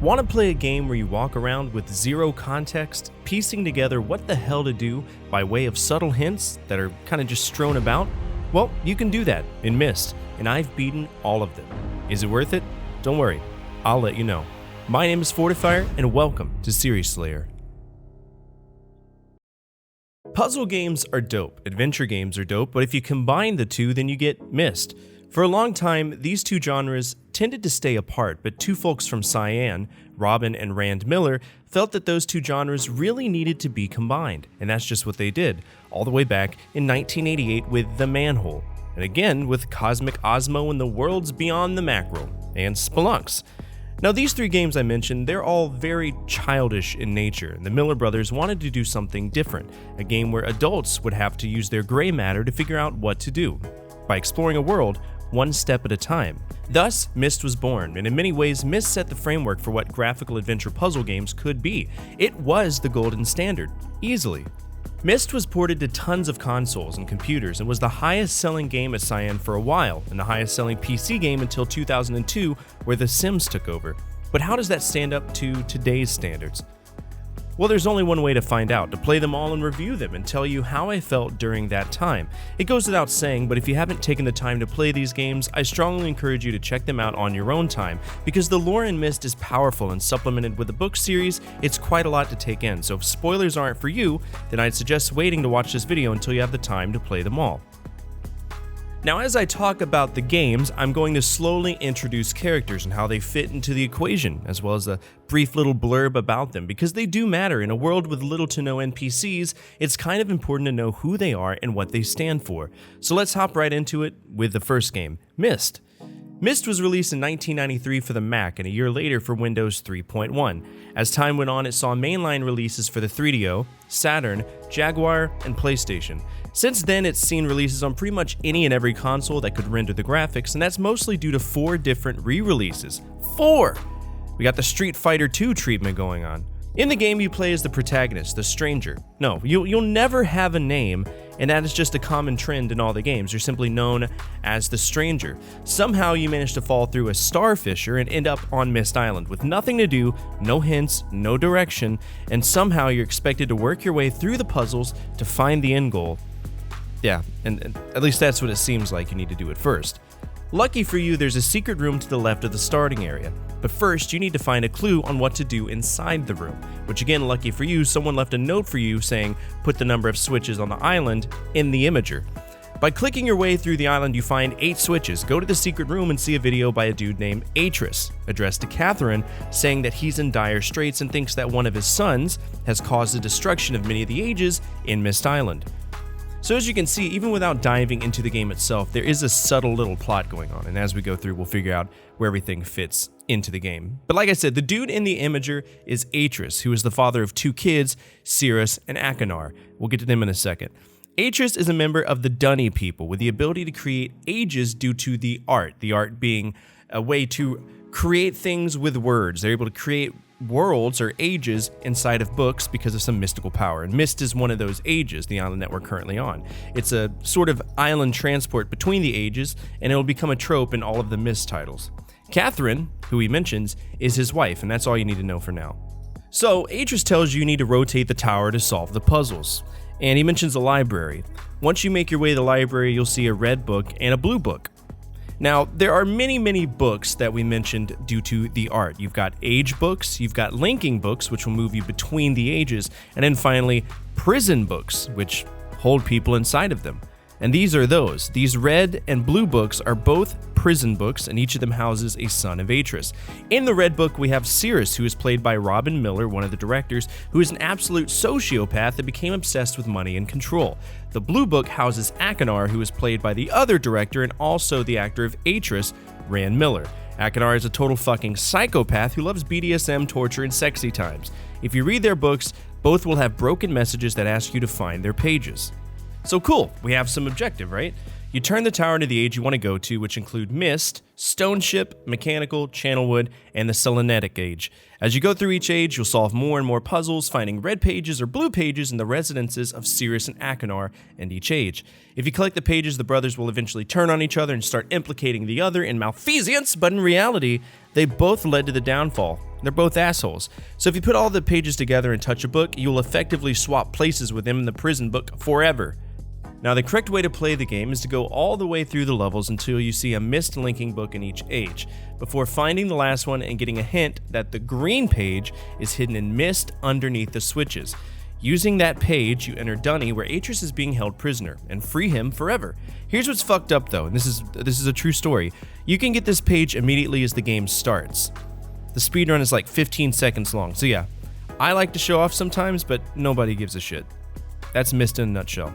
Want to play a game where you walk around with zero context, piecing together what the hell to do by way of subtle hints that are kind of just strewn about? Well, you can do that in Myst, and I've beaten all of them. Is it worth it? Don't worry, I'll let you know. My name is Fortefyre, and welcome to Series Slayer. Puzzle games are dope, adventure games are dope, but if you combine the two, then you get Myst. For a long time, these two genres tended to stay apart, but two folks from Cyan, Robin and Rand Miller, felt that those two genres really needed to be combined, and that's just what they did, all the way back in 1988 with The Manhole, and again with Cosmic Osmo and the Worlds Beyond the Macro, and Spelunks. Now these three games I mentioned, they're all very childish in nature, and the Miller brothers wanted to do something different, a game where adults would have to use their gray matter to figure out what to do, by exploring a world one step at a time. Thus, Myst was born, and in many ways, Myst set the framework for what graphical adventure puzzle games could be. It was the golden standard, easily. Myst was ported to tons of consoles and computers and was the highest selling game at Cyan for a while, and the highest selling PC game until 2002, where The Sims took over. But how does that stand up to today's standards? Well, there's only one way to find out, to play them all and review them and tell you how I felt during that time. It goes without saying, but if you haven't taken the time to play these games, I strongly encourage you to check them out on your own time, because the lore in Myst is powerful and supplemented with a book series, it's quite a lot to take in, so if spoilers aren't for you, then I'd suggest waiting to watch this video until you have the time to play them all. Now, as I talk about the games, I'm going to slowly introduce characters and how they fit into the equation, as well as a brief little blurb about them, because they do matter. In a world with little to no NPCs, it's kind of important to know who they are and what they stand for. So let's hop right into it with the first game, Myst. Myst was released in 1993 for the Mac and a year later for Windows 3.1. As time went on, it saw mainline releases for the 3DO, Saturn, Jaguar, and PlayStation. Since then, it's seen releases on pretty much any and every console that could render the graphics, and that's mostly due to 4 different re-releases. 4! We got the Street Fighter II treatment going on. In the game, you play as the protagonist, the stranger. No, you'll never have a name, and that is just a common trend in all the games. You're simply known as the stranger. Somehow you manage to fall through a starfisher and end up on Myst Island with nothing to do, no hints, no direction, and somehow you're expected to work your way through the puzzles to find the end goal. Yeah, and at least that's what it seems like you need to do at first. Lucky for you, there's a secret room to the left of the starting area, but first you need to find a clue on what to do inside the room, which again, lucky for you, someone left a note for you saying put the number of switches on the island in the imager. By clicking your way through the island, you find 8 switches, go to the secret room and see a video by a dude named Atris, addressed to Catherine, saying that he's in dire straits and thinks that one of his sons has caused the destruction of many of the ages in Myst Island. So as you can see, even without diving into the game itself, there is a subtle little plot going on, and as we go through, we'll figure out where everything fits into the game. But like I said, the dude in the imager is Atris, who is the father of 2 kids, Cirrus and Akanar. We'll get to them in a second. Atris is a member of the Dunny people with the ability to create ages due to the art being a way to create things with words. They're able to create worlds or ages inside of books because of some mystical power, and Myst is one of those ages, the island that we're currently on. It's a sort of island transport between the ages, and it will become a trope in all of the Myst titles. Catherine, who he mentions, is his wife, and that's all you need to know for now. So Atris tells you need to rotate the tower to solve the puzzles, and he mentions a library. Once you make your way to the library, you'll see a red book and a blue book. Now, there are many books that we mentioned due to the art. You've got age books, you've got linking books, which will move you between the ages, and then finally, prison books, which hold people inside of them. And these are those. These red and blue books are both prison books, and each of them houses a son of Atris. In the red book, we have Cirrus, who is played by Robin Miller, one of the directors, who is an absolute sociopath that became obsessed with money and control. The blue book houses Akanar, who is played by the other director and also the actor of Atris, Rand Miller. Akanar is a total fucking psychopath who loves BDSM, torture, and sexy times. If you read their books, both will have broken messages that ask you to find their pages. So cool, we have some objective, right? You turn the tower into the age you want to go to, which include Myst, Stone Ship, Mechanical, Channelwood, and the Selenetic age. As you go through each age, you'll solve more and more puzzles, finding red pages or blue pages in the residences of Sirius and Achenar in each age. If you collect the pages, the brothers will eventually turn on each other and start implicating the other in malfeasance, but in reality, they both led to the downfall. They're both assholes. So if you put all the pages together and touch a book, you'll effectively swap places with them in the prison book forever. Now, the correct way to play the game is to go all the way through the levels until you see a Myst linking book in each age, before finding the last one and getting a hint that the green page is hidden in Myst underneath the switches. Using that page, you enter Dunny, where Atreus is being held prisoner, and free him forever. Here's what's fucked up though, and this is a true story. You can get this page immediately as the game starts. The speedrun is like 15 seconds long, so yeah, I like to show off sometimes, but nobody gives a shit. That's Myst in a nutshell.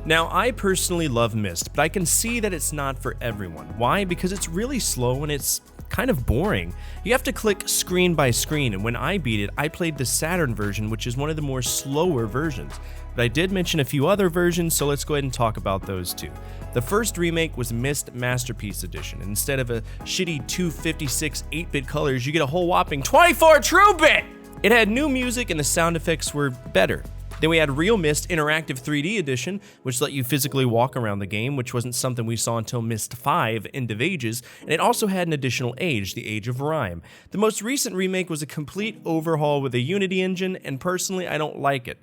Now, I personally love Myst, but I can see that it's not for everyone. Why? Because it's really slow and it's kind of boring. You have to click screen by screen, and when I beat it, I played the Saturn version, which is one of the more slower versions. But I did mention a few other versions, so let's go ahead and talk about those too. The first remake was Myst Masterpiece Edition. Instead of a shitty 256 8-bit colors, you get a whole whopping 24 true-bit! It had new music and the sound effects were better. Then we had Real Myst Interactive 3D Edition, which let you physically walk around the game, which wasn't something we saw until Myst 5, End of Ages, and it also had an additional age, the Age of Rhyme. The most recent remake was a complete overhaul with a Unity engine, and personally, I don't like it.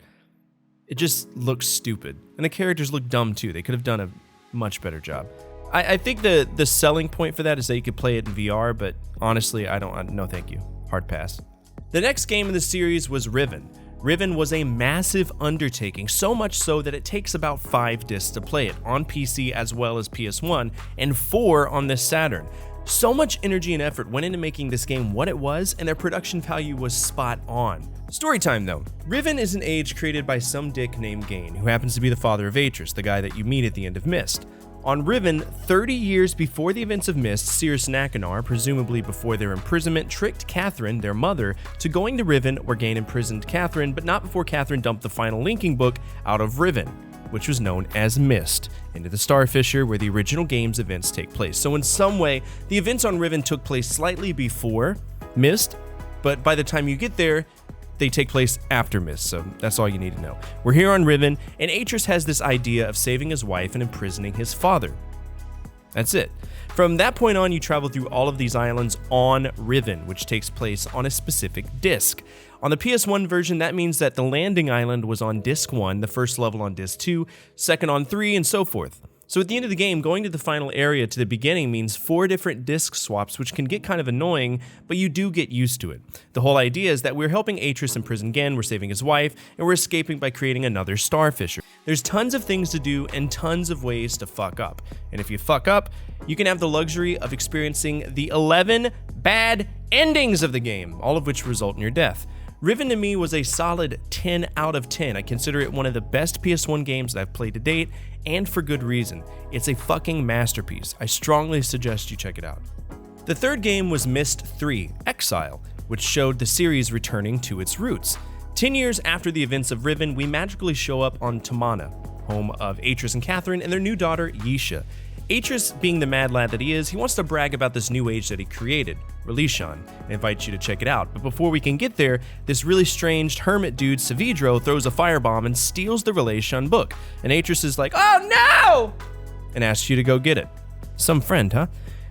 It just looks stupid, and the characters look dumb too. They could have done a much better job. I think the selling point for that is that you could play it in VR, but honestly, no thank you. Hard pass. The next game in the series was Riven. Riven was a massive undertaking, so much so that it takes about 5 discs to play it, on PC as well as PS1, and 4 on the Saturn. So much energy and effort went into making this game what it was, and their production value was spot on. Storytime though. Riven is an age created by some dick named Gain, who happens to be the father of Atreus, the guy that you meet at the end of Myst. On Riven, 30 years before the events of Myst, Sirius and Achenar, presumably before their imprisonment, tricked Catherine, their mother, to going to Riven where Gain imprisoned Catherine, but not before Catherine dumped the final linking book out of Riven, which was known as Myst, into the Starfisher where the original game's events take place. So in some way, the events on Riven took place slightly before Myst, but by the time you get there, they take place after Myst, so that's all you need to know. We're here on Riven, and Atreus has this idea of saving his wife and imprisoning his father. That's it. From that point on, you travel through all of these islands on Riven, which takes place on a specific disc. On the PS1 version, that means that the landing island was on disc 1, the first level on disc 2, second on 3, and so forth. So at the end of the game, going to the final area to the beginning means 4 different disc swaps, which can get kind of annoying, but you do get used to it. The whole idea is that we're helping Atreus imprison Gen, we're saving his wife, and we're escaping by creating another Starfisher. There's tons of things to do and tons of ways to fuck up. And if you fuck up, you can have the luxury of experiencing the 11 bad endings of the game, all of which result in your death. Riven to me was a solid 10 out of 10. I consider it one of the best PS1 games that I've played to date, and for good reason. It's a fucking masterpiece. I strongly suggest you check it out. The third game was Myst 3, Exile, which showed the series returning to its roots. 10 years after the events of Riven, we magically show up on Tamana, home of Atreus and Catherine and their new daughter, Yesha. Atreus, being the mad lad that he is, he wants to brag about this new age that he created, Relishon, and invites you to check it out. But before we can get there, this really strange hermit dude, Savidro, throws a firebomb and steals the Relishon book. And Atreus is like, "Oh no!" and asks you to go get it. Some friend, huh?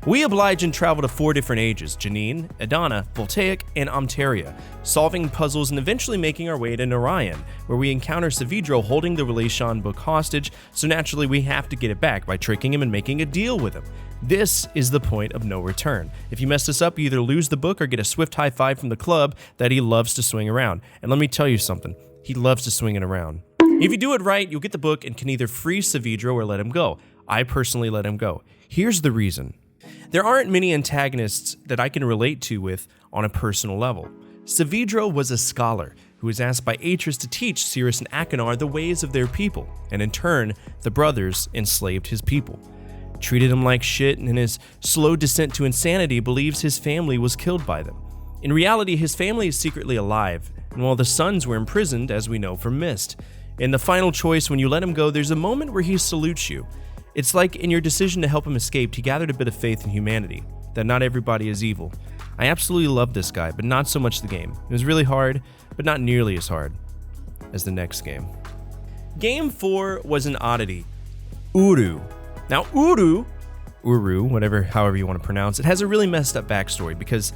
We oblige and travel to 4 different ages, Janine, Adana, Voltaic, and Amteria, solving puzzles and eventually making our way to Narayan, where we encounter Savidro holding the Relishon book hostage, so naturally we have to get it back by tricking him and making a deal with him. This is the point of no return. If you mess this up, you either lose the book or get a swift high five from the club that he loves to swing around. And let me tell you something, he loves to swing it around. If you do it right, you'll get the book and can either free Savidro or let him go. I personally let him go. Here's the reason. There aren't many antagonists that I can relate to with on a personal level. Savidro was a scholar who was asked by Atreus to teach Sirius and Achenar the ways of their people, and in turn, the brothers enslaved his people. Treated him like shit, and in his slow descent to insanity, believes his family was killed by them. In reality, his family is secretly alive, and while the sons were imprisoned, as we know from Myst. In the final choice, when you let him go, there's a moment where he salutes you. It's like in your decision to help him escape, he gathered a bit of faith in humanity, that not everybody is evil. I absolutely love this guy, but not so much the game. It was really hard, but not nearly as hard as the next game. Game 4 was an oddity. Uru. Now, Uru, however you want to pronounce it, has a really messed up backstory because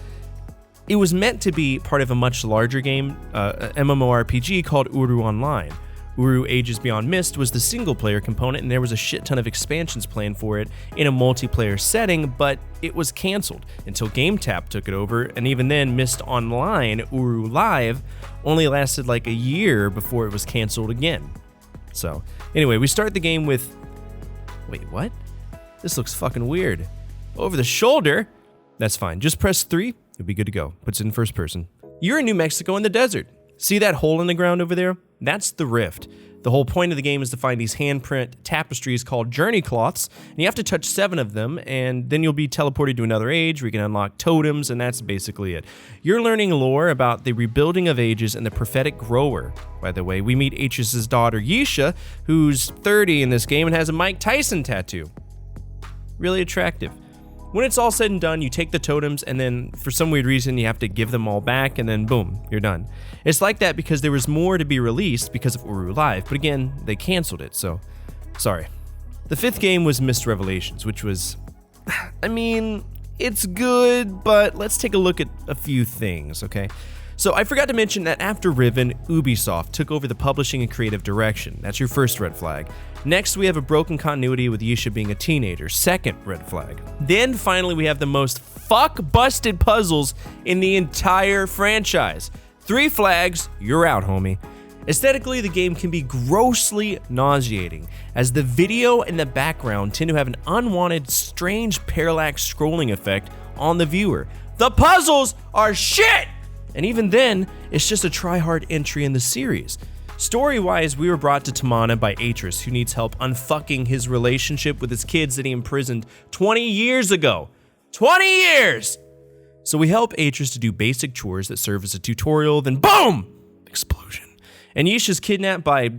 it was meant to be part of a much larger game, MMORPG called Uru Online. Uru Ages Beyond Myst was the single-player component, and there was a shit ton of expansions planned for it in a multiplayer setting, but it was canceled until GameTap took it over, and even then, Myst Online, Uru Live, only lasted like a year before it was canceled again. So, anyway, we start the game with... Wait, what? This looks fucking weird. Over the shoulder? That's fine. Just press 3, you'll be good to go. Puts it in first person. You're in New Mexico in the desert. See that hole in the ground over there? That's the rift. The whole point of the game is to find these handprint tapestries called journey cloths, and you have to touch 7 of them, and then you'll be teleported to another age where you can unlock totems, and that's basically it. You're learning lore about the rebuilding of ages and the prophetic grower. By the way, we meet Atreus' daughter Yisha, who's 30 in this game and has a Mike Tyson tattoo. Really attractive. When it's all said and done, you take the totems, and then for some weird reason, you have to give them all back, and then boom, you're done. It's like that because there was more to be released because of Uru Live, but again, they canceled it, so sorry. The 5th game was Myst Revelations, which was, I mean, it's good, but let's take a look at a few things, okay? So I forgot to mention that after Riven, Ubisoft took over the publishing and creative direction. That's your first red flag. Next, we have a broken continuity with Yisha being a teenager. Second red flag. Then finally, we have the most fuck-busted puzzles in the entire franchise. 3 flags, you're out, homie. Aesthetically, the game can be grossly nauseating, as the video and the background tend to have an unwanted, strange parallax scrolling effect on the viewer. The puzzles are shit! And even then, it's just a try-hard entry in the series. Story-wise, we were brought to Tamana by Atreus, who needs help unfucking his relationship with his kids that he imprisoned 20 years ago. 20 years! So we help Atreus to do basic chores that serve as a tutorial, then boom! Explosion. And Yisha's kidnapped by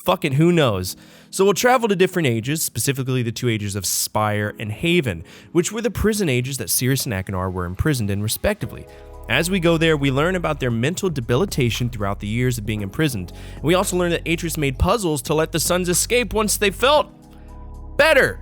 fucking who knows. So we'll travel to different ages, specifically the 2 ages of Spire and Haven, which were the prison ages that Sirius and Achenar were imprisoned in respectively. As we go there, we learn about their mental debilitation throughout the years of being imprisoned. And we also learn that Atreus made puzzles to let the sons escape once they felt better.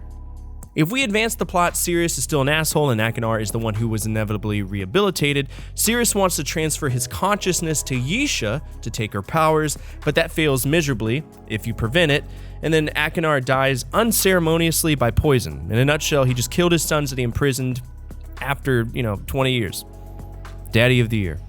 If we advance the plot, Sirius is still an asshole and Achenar is the one who was inevitably rehabilitated. Sirius wants to transfer his consciousness to Yisha to take her powers, but that fails miserably if you prevent it. And then Achenar dies unceremoniously by poison. In a nutshell, he just killed his sons that he imprisoned after, 20 years. Daddy of the Year.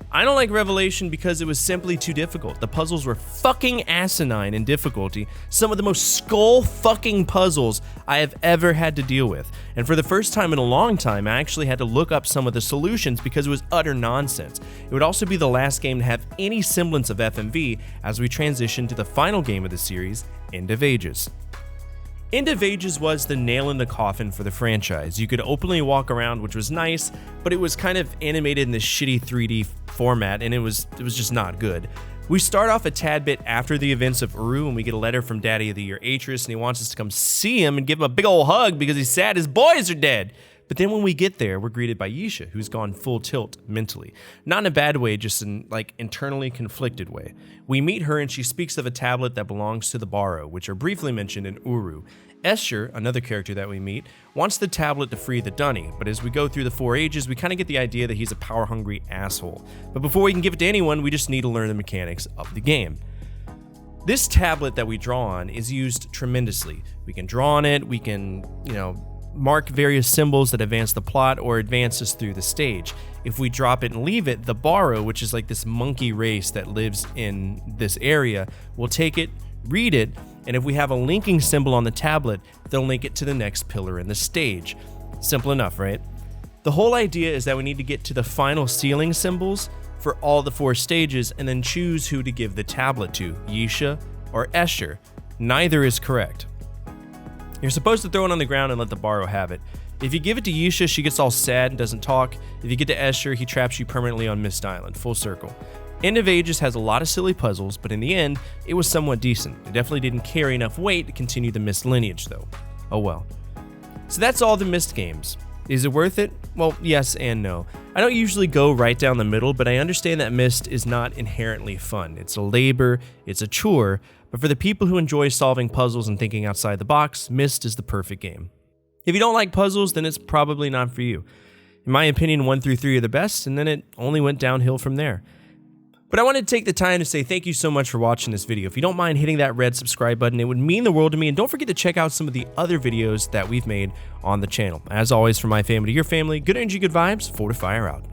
I don't like Revelation because it was simply too difficult. The puzzles were fucking asinine in difficulty, some of the most skull-fucking puzzles I have ever had to deal with. And for the first time in a long time, I actually had to look up some of the solutions because it was utter nonsense. It would also be the last game to have any semblance of FMV as we transition to the final game of the series, End of Ages. End of Ages was the nail in the coffin for the franchise. You could openly walk around, which was nice, but it was kind of animated in this shitty 3D format, and it was just not good. We start off a tad bit after the events of Uru, and we get a letter from Daddy of the Year Atreus, and he wants us to come see him and give him a big old hug because he's sad his boys are dead. But then when we get there, we're greeted by Yisha, who's gone full tilt mentally. Not in a bad way, just in internally conflicted way. We meet her and she speaks of a tablet that belongs to the Barrow, which are briefly mentioned in Uru. Escher, another character that we meet, wants the tablet to free the Dunny, but as we go through the 4 ages, we kind of get the idea that he's a power-hungry asshole. But before we can give it to anyone, we just need to learn the mechanics of the game. This tablet that we draw on is used tremendously. We can draw on it, we can, mark various symbols that advance the plot or advance us through the stage. If we drop it and leave it, the Barrow, which is like this monkey race that lives in this area, will take it, read it, and if we have a linking symbol on the tablet, they'll link it to the next pillar in the stage. Simple enough, right? The whole idea is that we need to get to the final ceiling symbols for all the 4 stages and then choose who to give the tablet to, Yisha or Escher. Neither is correct. You're supposed to throw it on the ground and let the Barrow have it. If you give it to Yisha, she gets all sad and doesn't talk. If you get to Escher, he traps you permanently on Myst Island, full circle. End of Ages has a lot of silly puzzles, but in the end, it was somewhat decent. It definitely didn't carry enough weight to continue the Myst lineage, though. oh well. So that's all the Myst games. Is it worth it? Well, yes and no. I don't usually go right down the middle, but I understand that Myst is not inherently fun. It's a labor, it's a chore, but for the people who enjoy solving puzzles and thinking outside the box, Myst is the perfect game. If you don't like puzzles, then it's probably not for you. In my opinion, 1 through 3 are the best, and then it only went downhill from there. But I wanted to take the time to say thank you so much for watching this video. If you don't mind hitting that red subscribe button, it would mean the world to me. And don't forget to check out some of the other videos that we've made on the channel. As always, from my family to your family, good energy, good vibes, Fortefyre out.